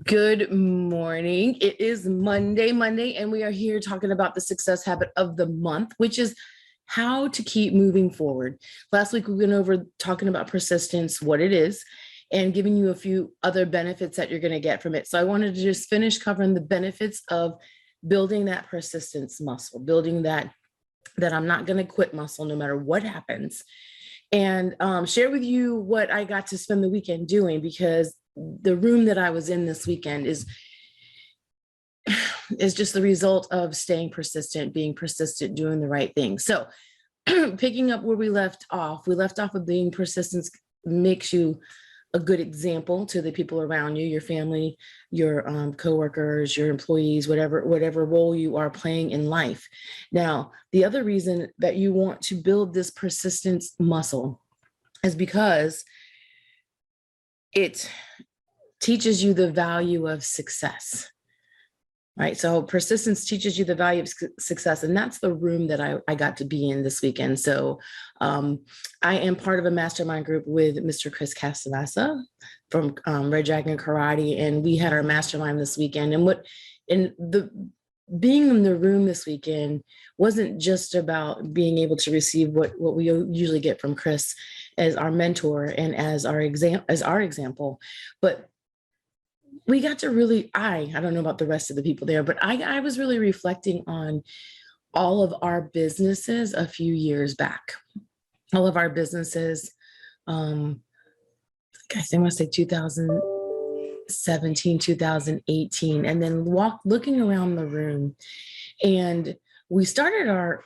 Good morning. It is Monday, and we are here talking about the success habit of the month, which is how to keep moving forward. Last week, we went over talking about persistence, what it is, and giving you a few other benefits that you're going to get from it. So I wanted to just finish covering the benefits of building that persistence muscle, building that I'm not going to quit muscle no matter what happens, and share with you what I got to spend the weekend doing, because the room that I was in this weekend is just the result of staying persistent, being persistent, doing the right thing. So picking up where we left off with being persistent makes you a good example to the people around you, your family, your coworkers, your employees, whatever role you are playing in life. Now, the other reason that you want to build this persistence muscle is because it teaches you the value of success. Right. So persistence teaches you the value of success. And that's the room that I got to be in this weekend. So I am part of a mastermind group with Mr. Chris Castanasa from Red Dragon Karate. And we had our mastermind this weekend. And the being in the room this weekend wasn't just about being able to receive what we usually get from Chris as our mentor and as our example, but we got to really, I don't know about the rest of the people there, but I was really reflecting on all of our businesses a few years back. All of our businesses, I think I want to say 2017, 2018, and then looking around the room, and we started our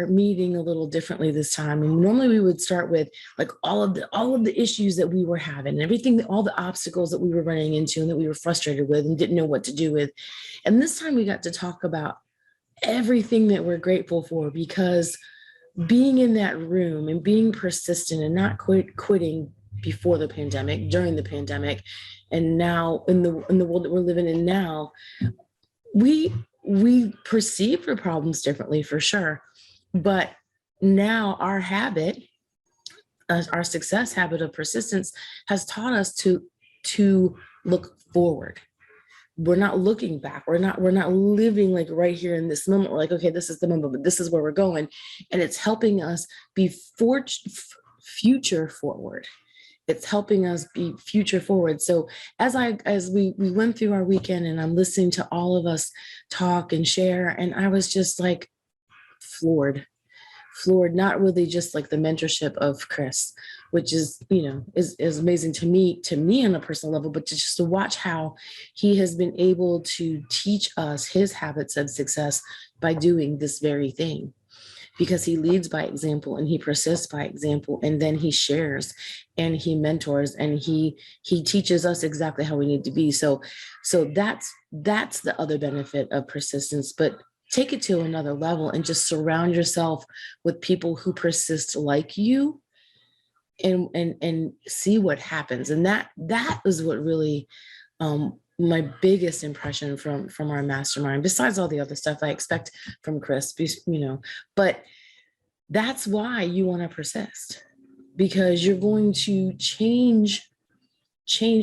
meeting a little differently this time. And normally we would start with like all of the issues that we were having and everything, all the obstacles that we were running into and that we were frustrated with and didn't know what to do with. And this time we got to talk about everything that we're grateful for, because being in that room and being persistent and not quitting before the pandemic, during the pandemic, and now in the world that we're living in now, we perceive the problems differently for sure, but now our habit, our success habit of persistence has taught us to look forward. We're not looking back. We're not living like right here in this moment. We're like, okay, this is the moment, but this is where we're going. And it's helping us be future forward. It's helping us be future forward. So as we went through our weekend and I'm listening to all of us talk and share, and I was just like floored, not really just like the mentorship of Chris, which is, is amazing to me on a personal level, but just to watch how he has been able to teach us his habits of success by doing this very thing, because he leads by example and he persists by example, and then he shares and he mentors and he teaches us exactly how we need to be. So that's the other benefit of persistence. But take it to another level and just surround yourself with people who persist like you, and see what happens. And that is what really my biggest impression from our mastermind, besides all the other stuff I expect from Chris, but that's why you want to persist, because you're going to change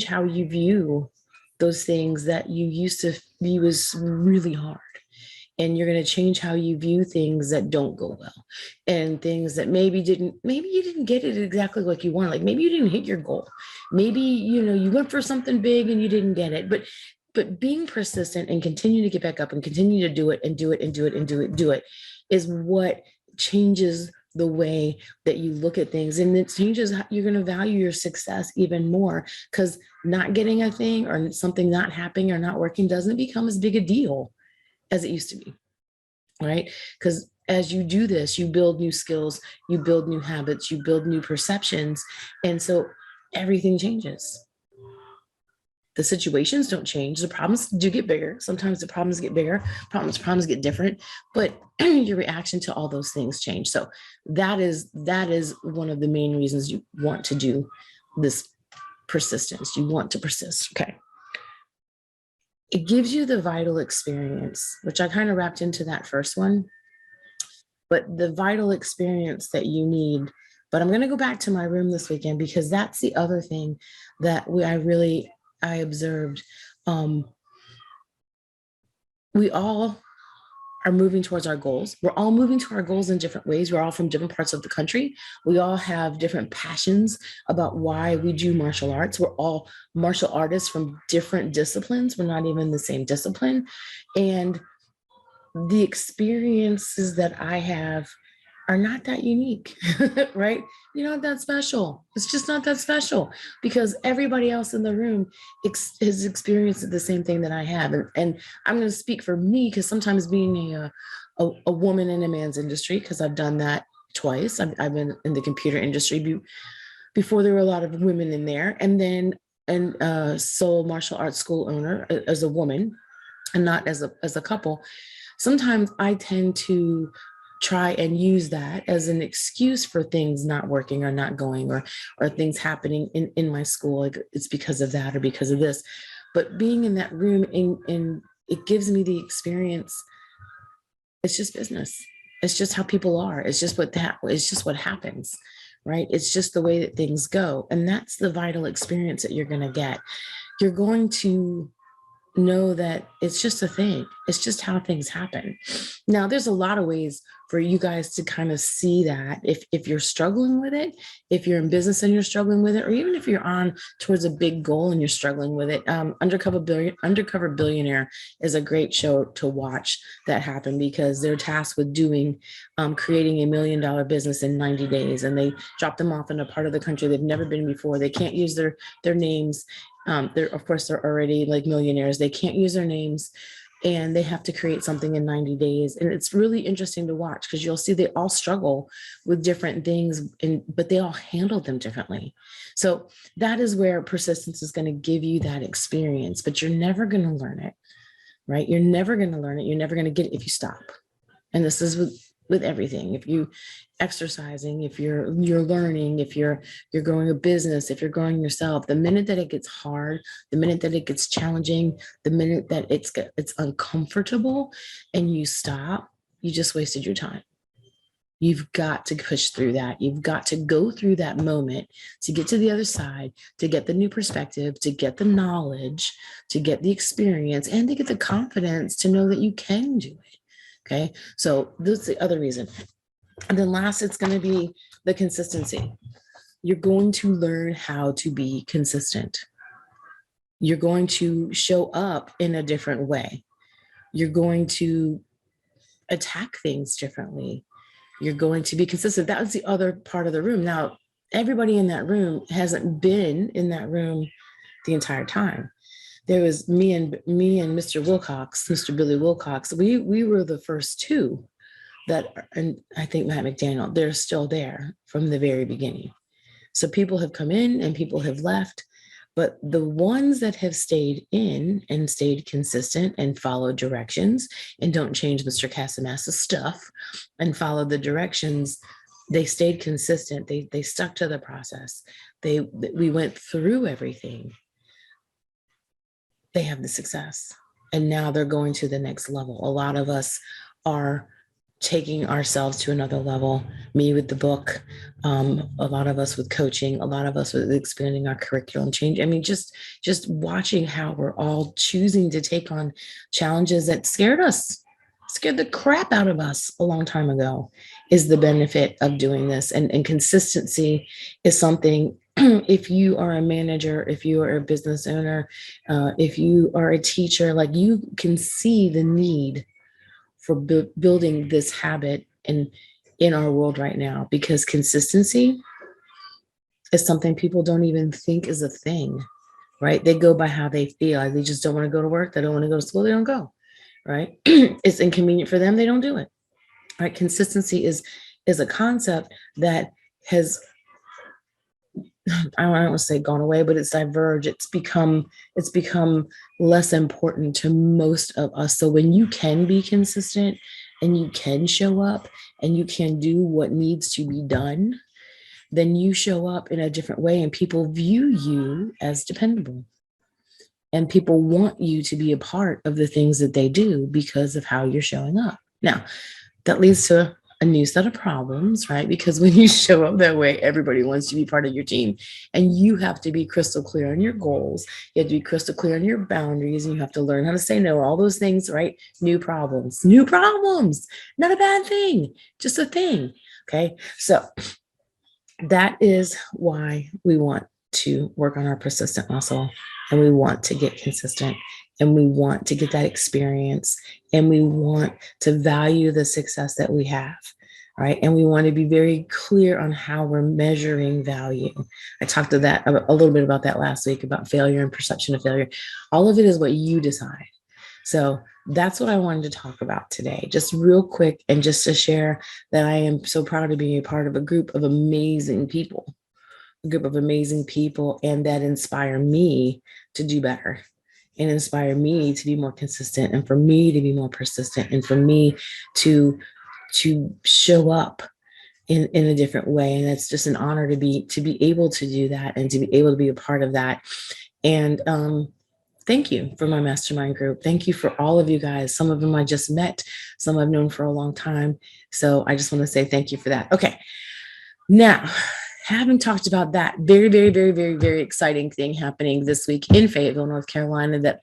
how you view those things that you used to view as really hard. And you're going to change how you view things that don't go well, and things that maybe you didn't get it exactly like you want. Like maybe you didn't hit your goal. Maybe, you went for something big and you didn't get it, but being persistent and continue to get back up and continue to do it and do it and do it and do it is what changes the way that you look at things. And it changes how you're going to value your success even more, because not getting a thing or something not happening or not working doesn't become as big a deal as it used to be, right? Because as you do this, you build new skills, you build new habits, you build new perceptions. And so everything changes. The situations don't change. The problems do get bigger. Sometimes the problems get bigger, problems get different, but your reaction to all those things change. So that is one of the main reasons you want to do this persistence. You want to persist. Okay. It gives you the vital experience, which I kind of wrapped into that first one, but the vital experience that you need. But I'm going to go back to my room this weekend, because that's the other thing that I really I observed, we all are moving towards our goals. We're all moving to our goals in different ways. We're all from different parts of the country. We all have different passions about why we do martial arts. We're all martial artists from different disciplines. We're not even the same discipline. And the experiences that I have are not that unique, right? You're not that special. It's just not that special because everybody else in the room has experienced the same thing that I have. And I'm going to speak for me because sometimes being a woman in a man's industry, because I've done that twice. I've been in the computer industry before there were a lot of women in there. And then and Seoul Martial Arts School owner as a woman and not as a couple. Sometimes I tend to try and use that as an excuse for things not working or not going or things happening in my school. Like it's because of that or because of this. But being in that room in it gives me the experience. It's just business. It's just how people are. It's just what happens, right? It's just the way that things go. And that's the vital experience that you're gonna get. You're going to know that it's just a thing. It's just how things happen. Now, there's a lot of ways for you guys to kind of see that if you're struggling with it, if you're in business and you're struggling with it, or even if you're on towards a big goal and you're struggling with it. Undercover Billionaire is a great show to watch that happen because they're tasked with creating $1 million business in 90 days, and they drop them off in a part of the country they've never been before. They can't use their names. Of course, they're already like millionaires. They can't use their names and they have to create something in 90 days. And it's really interesting to watch because you'll see they all struggle with different things, but they all handle them differently. So that is where persistence is going to give you that experience, but you're never going to learn it, right? You're never going to learn it. You're never going to get it if you stop. And this is with everything. If you exercising, if you're learning, if you're growing a business, if you're growing yourself, the minute that it gets hard, the minute that it gets challenging, the minute that it's uncomfortable and you stop, you just wasted your time. You've got to push through that. You've got to go through that moment to get to the other side, to get the new perspective, to get the knowledge, to get the experience, and to get the confidence to know that you can do it. Okay, so that's the other reason. And then last, it's going to be the consistency. You're going to learn how to be consistent. You're going to show up in a different way. You're going to attack things differently. You're going to be consistent. That was the other part of the room. Now, everybody in that room hasn't been in that room the entire time. There was me and Mr. Wilcox, Mr. Billy Wilcox. We were the first two that, and I think Matt McDaniel, they're still there from the very beginning. So people have come in and people have left, but the ones that have stayed in and stayed consistent and followed directions and don't change Mr. Casamassa's stuff and follow the directions, they stayed consistent. They stuck to the process. We went through everything. They have the success. And now they're going to the next level. A lot of us are taking ourselves to another level, me with the book, a lot of us with coaching, a lot of us with expanding our curriculum change. I mean, just watching how we're all choosing to take on challenges that scared the crap out of us a long time ago is the benefit of doing this. And consistency is something, if you are a manager, if you are a business owner, if you are a teacher, like you can see the need for building this habit in our world right now, because consistency is something people don't even think is a thing, right? They go by how they feel. Like they just don't want to go to work. They don't want to go to school. They don't go, right? It's inconvenient for them. They don't do it, right? Consistency is a concept that has, I don't want to say gone away, but it's diverged. It's become less important to most of us. So when you can be consistent and you can show up and you can do what needs to be done, then you show up in a different way and people view you as dependable. And people want you to be a part of the things that they do because of how you're showing up. Now, that leads to a new set of problems, right? Because when you show up that way, everybody wants to be part of your team. And you have to be crystal clear on your goals. You have to be crystal clear on your boundaries, and you have to learn how to say no, all those things, right? New problems, not a bad thing, just a thing. Okay. So that is why we want to work on our persistent muscle, and we want to get consistent, and we want to get that experience, and we want to value the success that we have. Right. And we want to be very clear on how we're measuring value. I talked to that a little bit about that last week, about failure and perception of failure. All of it is what you decide. So that's what I wanted to talk about today, just real quick, and just to share that I am so proud to be a part of a group of amazing people, and that inspire me to do better, and inspire me to be more consistent, and for me to be more persistent, and for me to show up in a different way. And it's just an honor to be able to do that, and to be able to be a part of that. And thank you for my mastermind group. Thank you for all of you guys. Some of them I just met, some I've known for a long time. So I just want to say thank you for that. Okay. Now, having talked about that very, very, very, very, very exciting thing happening this week in Fayetteville, North Carolina, that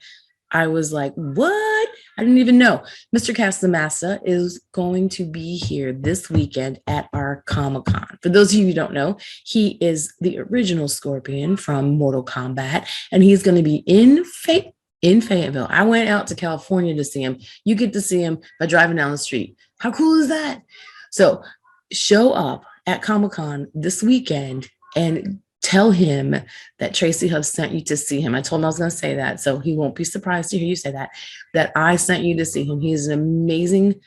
I was like, what? I didn't even know. Mr. Castamassa is going to be here this weekend at our Comic-Con. For those of you who don't know, he is the original Scorpion from Mortal Kombat, and he's going to be in Fayetteville. I went out to California to see him. You get to see him by driving down the street. How cool is that? So show up at Comic-Con this weekend and tell him that Tracy Huff sent you to see him. I told him I was going to say that, so he won't be surprised to hear you say that I sent you to see him. He is an amazing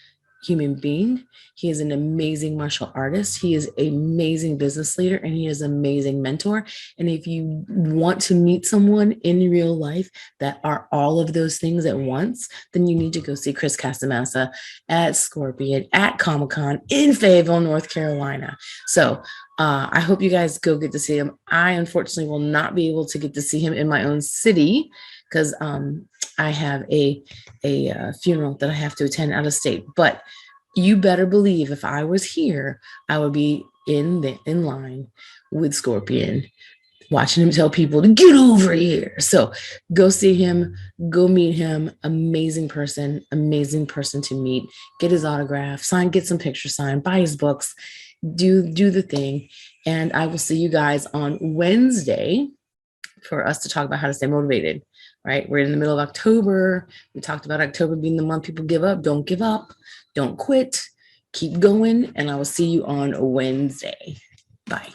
human being. He is an amazing martial artist. He is an amazing business leader, and he is an amazing mentor. And if you want to meet someone in real life that are all of those things at once, then you need to go see Chris Castamassa at Scorpion at Comic-Con in Fayetteville, North Carolina. So I hope you guys go get to see him. I unfortunately will not be able to get to see him in my own city, because I have a funeral that I have to attend out of state. But you better believe if I was here, I would be in line with Scorpion, watching him tell people to get over here. So go see him, go meet him. Amazing person to meet. Get his autograph, get some pictures signed, buy his books, do the thing. And I will see you guys on Wednesday for us to talk about how to stay motivated. Right? We're in the middle of October. We talked about October being the month people give up. Don't give up. Don't quit. Keep going. And I will see you on Wednesday. Bye.